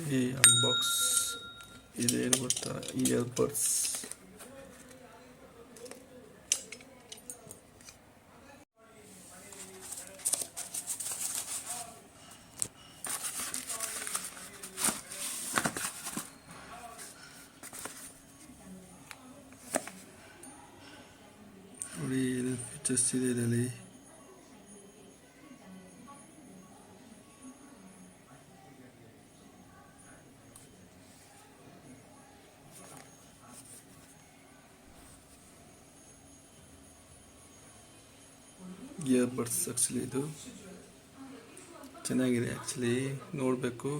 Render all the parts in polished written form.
ಈ ಅನ್ಬಾಕ್ಸ್ ಇದೇನು ಗೊತ್ತಾ, ಇಯರ್ಬಡ್ಸ್. ನೋಡಿ ಏನು ಫೀಚರ್ಸ್ ಇದೆ ಇದರಲ್ಲಿ. ಇಯರ್ಬಡ್ಸ್ ಆ್ಯಕ್ಚುಲಿ ಇದು ಚೆನ್ನಾಗಿದೆ. ಆ್ಯಕ್ಚುಲಿ ನೋಡಬೇಕು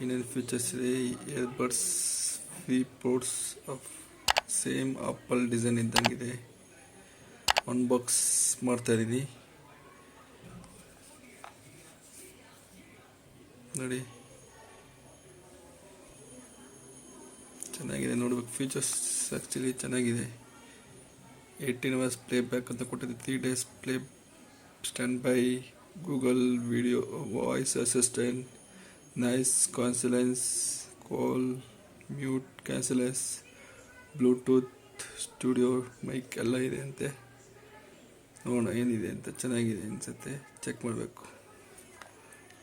ಏನೇನು ಫೀಚರ್ಸ್ ಇದೆ. Earbuds FreePods of same Apple design ಇದ್ದಂಗಿದೆ. ಅನ್ಬಾಕ್ಸ್ ಮಾಡ್ತಾ ಇದ್ದೀನಿ ನೋಡಿ, ಚೆನ್ನಾಗಿದೆ. ನೋಡ್ಬೇಕು ಫೀಚರ್ಸ್ ಆ್ಯಕ್ಚುಲಿ ಚೆನ್ನಾಗಿದೆ. 18 hours ಪ್ಲೇ ಬ್ಯಾಕ್ ಅಂತ ಕೊಟ್ಟಿದೆ. 3 days play standby, Google video voice assistant, noise cancellation, call mute cancellation, Bluetooth, studio mic ಎಲ್ಲ ಇದೆ ಅಂತೆ. ನೋಡೋಣ ಏನಿದೆ ಅಂತ. ಚೆನ್ನಾಗಿದೆ ಅನಿಸುತ್ತೆ, ಚೆಕ್ ಮಾಡಬೇಕು.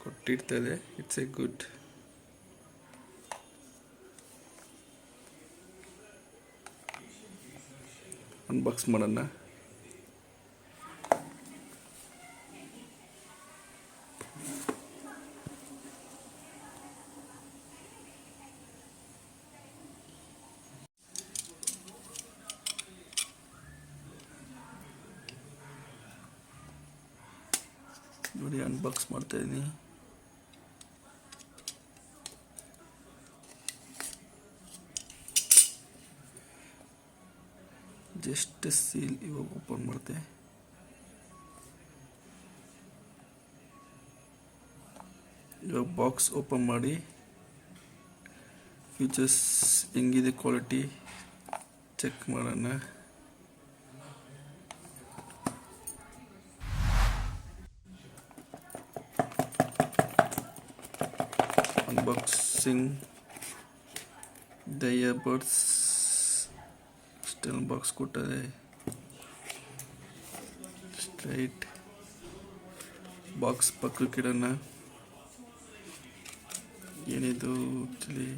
ಕೊಟ್ಟಿರ್ತಾರೆ. It's A good. ಅನ್ಬಾಕ್ಸ್ ಮಾಡೋಣ. ನೋಡಿ ಅನ್ಬಾಕ್ಸ್ ಮಾಡ್ತಾ ಇದ್ದೀನಿ. ಜಸ್ಟ್ ಸೀಲ್ ಇವಾಗ ಓಪನ್ ಮಾಡಿದೆ. ಇವಾಗ ಬಾಕ್ಸ್ ಓಪನ್ ಮಾಡಿ ಫೀಚರ್ಸ್ ಹೆಂಗಿದೆ ಕ್ವಾಲಿಟಿ ಚೆಕ್ ಮಾಡೋಣ. Unboxing the earbuds. Steel box ಕೊಟ್ಟರೆ ಸ್ಟ್ರೈಟ್ ಬಾಕ್ಸ್ ಪಕ್ಕಕ್ಕೆ ಇಡೋಣ. ಏನಿದು ಆ್ಯಕ್ಚುಲಿ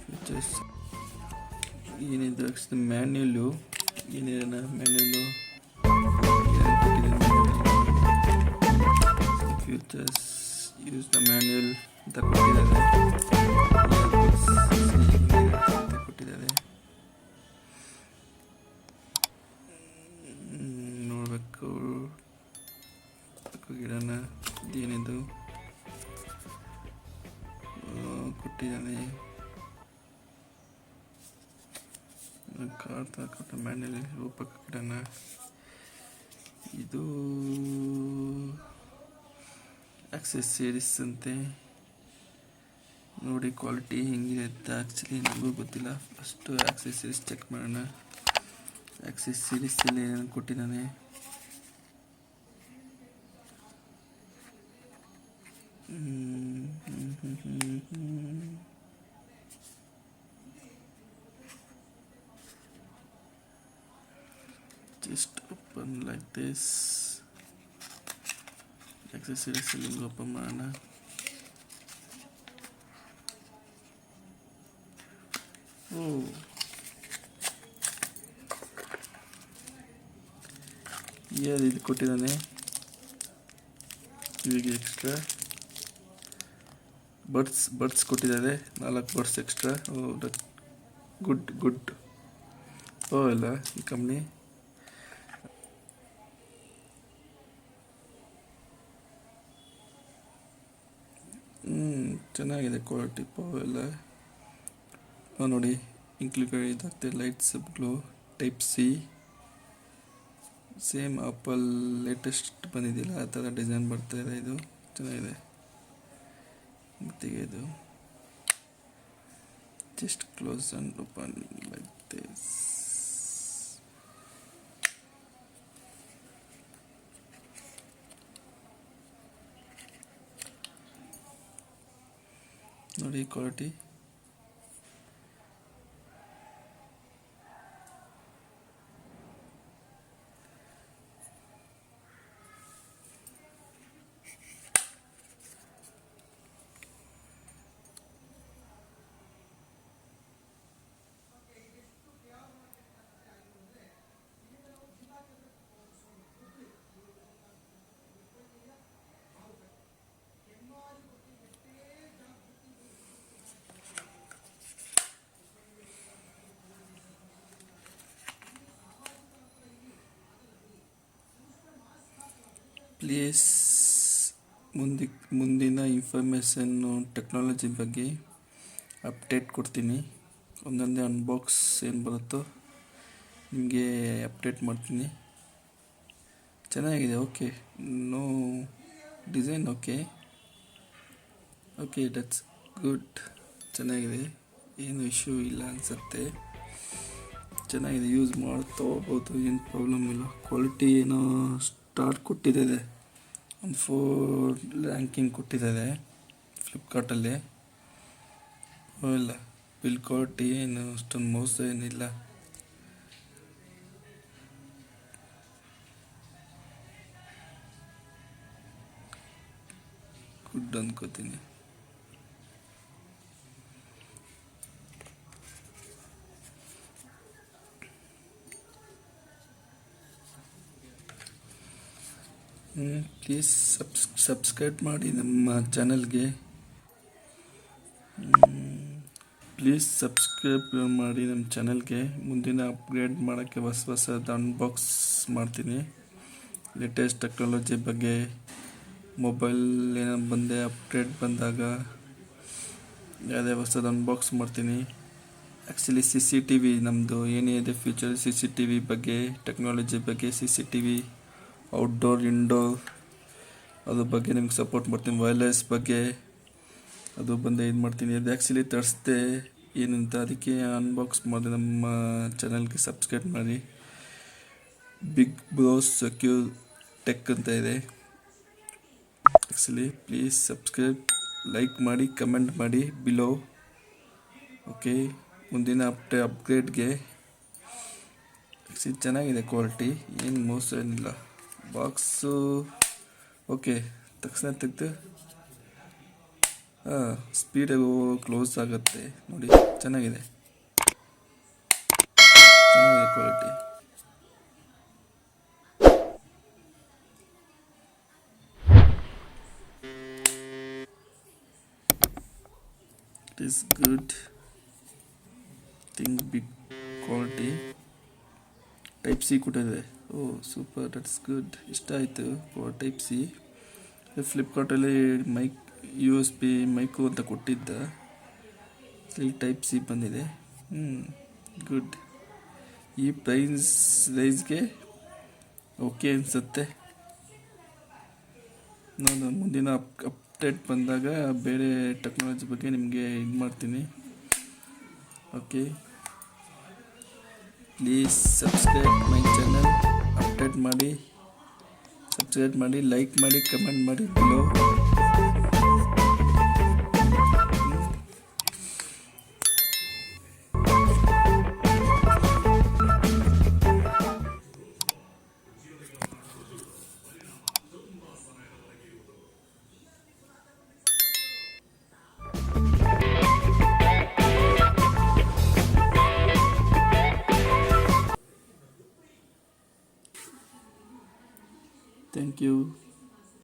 ಫೀಚರ್ಸ್ ಏನಿದು ಆ್ಯಕ್ಚುಲಿ ಮ್ಯಾನ್ಯಲ್ಲು ಏನಿದೆ. Manual features use the manual ಅಂತ ಕೊಟ್ಟಿದ್ದಾರೆ. ನೋಡಬೇಕು ಗಿಡನ ಏನಿದು ಕೊಟ್ಟಿದ್ದಾನೆ. ಕಾರ್ಡ್ ಕೊಟ್ಟ ಮ್ಯಾನ್ಯಲ್ ರೂಪಕ ಗಿಡನ. ಇದು ಆಕ್ಸೆಸರೀಸ್ ಅಂತೆ. ನೋಡಿ ಕ್ವಾಲಿಟಿ ಹೆಂಗಿದೆ ಅಂತ ಆ್ಯಕ್ಚುಲಿ ನನಗೂ ಗೊತ್ತಿಲ್ಲ. ಫಸ್ಟು ಆಕ್ಸೆಸರೀಸ್ ಚೆಕ್ ಮಾಡೋಣ. ಆಕ್ಸೆಸರೀಸ್ ಎಲ್ಲ ಏನೇನು ಕೊಟ್ಟಿದ್ದಾನೆ. Just open like this. Accessories ಎಲ್ಲ ಓಪನ್ ಮಾಡೋಣ. ಇದು ಕೊಟ್ಟಿದ್ದಾನೆ. ಇವಾಗ ಎಕ್ಸ್ಟ್ರಾ ಬಡ್ಸ್ ಕೊಟ್ಟಿದ್ದಾರೆ. 4 ಬಡ್ಸ್ ಎಕ್ಸ್ಟ್ರಾ. ಗುಡ್ ಅಲ್ಲ ಈ ಕಂಪ್ನಿ. ಚೆನ್ನಾಗಿದೆ ಕ್ವಾಲಿಟಿ ಎಲ್ಲ. ನೋಡಿ ಇನ್ಕ್ಲೂಡೆಡ್ ಇದಾಗ್ತದೆ. Lights glow type C. Same Apple latest ಬಂದಿದ್ದಿಲ್ಲ ಆ ಥರ ಡಿಸೈನ್ ಬರ್ತಾ ಇದೆ. ಇದು ಚೆನ್ನಾಗಿದೆ. ಮತ್ತು ಇದು just close and open like this. ನೋಡಿ ಕ್ವಾಲಿಟಿ. ಪ್ಲೀಸ್ ಮುಂದಿನ ಇನ್ಫಾರ್ಮೇಷನ್ನು ಟೆಕ್ನಾಲಜಿ ಬಗ್ಗೆ ಅಪ್ಡೇಟ್ ಕೊಡ್ತೀನಿ. ಒಂದೊಂದೇ ಅನ್ಬಾಕ್ಸ್ ಏನು ಬರುತ್ತೋ ನಿಮಗೆ ಅಪ್ಡೇಟ್ ಮಾಡ್ತೀನಿ. ಚೆನ್ನಾಗಿದೆ. Okay, no design. Okay, that's good. ಚೆನ್ನಾಗಿದೆ, ಏನು ಇಶ್ಯೂ ಇಲ್ಲ ಅನಿಸುತ್ತೆ. ಚೆನ್ನಾಗಿದೆ, ಯೂಸ್ ಮಾಡ್ತಾ ಹೋಗ್ಬೋದು, ಏನು ಪ್ರಾಬ್ಲಮ್ ಇಲ್ಲ. ಕ್ವಾಲಿಟಿ ಏನೋ ಸ್ಟಾರ್ ಕೊಟ್ಟಿದೆ, ಒಂದು 4 ರ್ಯಾಂಕಿಂಗ್ ಕೊಟ್ಟಿದ್ದಾರೆ ಫ್ಲಿಪ್ಕಾರ್ಟಲ್ಲಿ. ಇಲ್ಲ, ಬಿಲ್ ಕ್ವಾಲಿಟಿ ಏನು ಅಷ್ಟೊಂದು ಮೋಸ ಏನಿಲ್ಲ. ಗುಡ್ ಅಂದ್ಕೋತೀನಿ. ಪ್ಲೀಸ್ ಸಬ್ಸ್ಕ್ರೈಬ್ ಮಾಡಿ ನಮ್ಮ ಚಾನಲ್ಗೆ. ಮುಂದಿನ ಅಪ್ಗ್ರೇಡ್ ಮಾಡೋಕ್ಕೆ ಹೊಸದು ಅನ್ಬಾಕ್ಸ್ ಮಾಡ್ತೀನಿ. ಲೇಟೆಸ್ಟ್ ಟೆಕ್ನಾಲಜಿ ಬಗ್ಗೆ, ಮೊಬೈಲ್ ಏನೋ ಅಪ್ಡೇಟ್ ಬಂದಾಗ ಯಾವುದೇ ಹೊಸದು ಅನ್ಬಾಕ್ಸ್ ಮಾಡ್ತೀನಿ. ಆ್ಯಕ್ಚುಲಿ CCTV ನಮ್ಮದು ಏನಿದೆ ಫ್ಯೂಚರ್, CCTV ಬಗ್ಗೆ, ಟೆಕ್ನಾಲಜಿ ಬಗ್ಗೆ, CCTV ಔಟ್ಡೋರ್ ಇಂಡೋರ್ ಅದ್ರ ಬಗ್ಗೆ ನಿಮ್ಗೆ ಸಪೋರ್ಟ್ ಮಾಡ್ತೀನಿ. ವೈರ್ಲೆಸ್ ಬಗ್ಗೆ ಅದು ಇದು ಮಾಡ್ತೀನಿ. ಅದು ಆ್ಯಕ್ಚುಲಿ ತರಿಸ್ದೆ ಏನಂತ, ಅದಕ್ಕೆ ಅನ್ಬಾಕ್ಸ್ ಮಾಡಿ ನಮ್ಮ ಚಾನಲ್ಗೆ ಸಬ್ಸ್ಕ್ರೈಬ್ ಮಾಡಿ. BigBroSecure ಟೆಕ್ ಅಂತ ಇದೆ. ಆ್ಯಕ್ಚುಲಿ ಪ್ಲೀಸ್ ಸಬ್ಸ್ಕ್ರೈಬ್, ಲೈಕ್ ಮಾಡಿ, ಕಮೆಂಟ್ ಮಾಡಿ ಬಿಲೋ. ಓಕೆ, ಮುಂದಿನ ಅಪ್ಗ್ರೇಡ್ಗೆ. ಆ್ಯಕ್ಚುಲಿ ಚೆನ್ನಾಗಿದೆ ಕ್ವಾಲಿಟಿ, ಏನು ಮೋಸ ಏನಿಲ್ಲ. ಬಾಕ್ಸು ಓಕೆ, ತಕ್ಷಣ ತೆಗೆದು ಸ್ಪೀಡಾಗಿ ಕ್ಲೋಸ್ ಆಗುತ್ತೆ. ನೋಡಿ, ಚೆನ್ನಾಗಿದೆ quality. It is good thing. Big quality. Type-C ಕೊಟ್ಟಿದೆ. Oh super, that's good. ಇಷ್ಟ ಆಯಿತು Type-C. ಫ್ಲಿಪ್ಕಾರ್ಟಲ್ಲಿ USB ಮೈಕು ಅಂತ ಕೊಟ್ಟಿದ್ದ, ಇಲ್ಲಿ Type-C ಬಂದಿದೆ. ಗುಡ್. ಈ ಪ್ರೈಸ್ಗೆ ಓಕೆ ಅನಿಸುತ್ತೆ. ನಾನು ಮುಂದಿನ ಅಪ್ಡೇಟ್ ಬಂದಾಗ ಬೇರೆ ಟೆಕ್ನಾಲಜಿ ಬಗ್ಗೆ ನಿಮಗೆ ಮಾಡ್ತೀನಿ. Okay, please subscribe my channel. Update ಮಾಡಿ, ಸಬ್ಸ್ಕ್ರೈಬ್ ಮಾಡಿ, ಲೈಕ್ ಮಾಡಿ, ಕಮೆಂಟ್ ಮಾಡಿ ಬಿಲೋ. Thank you.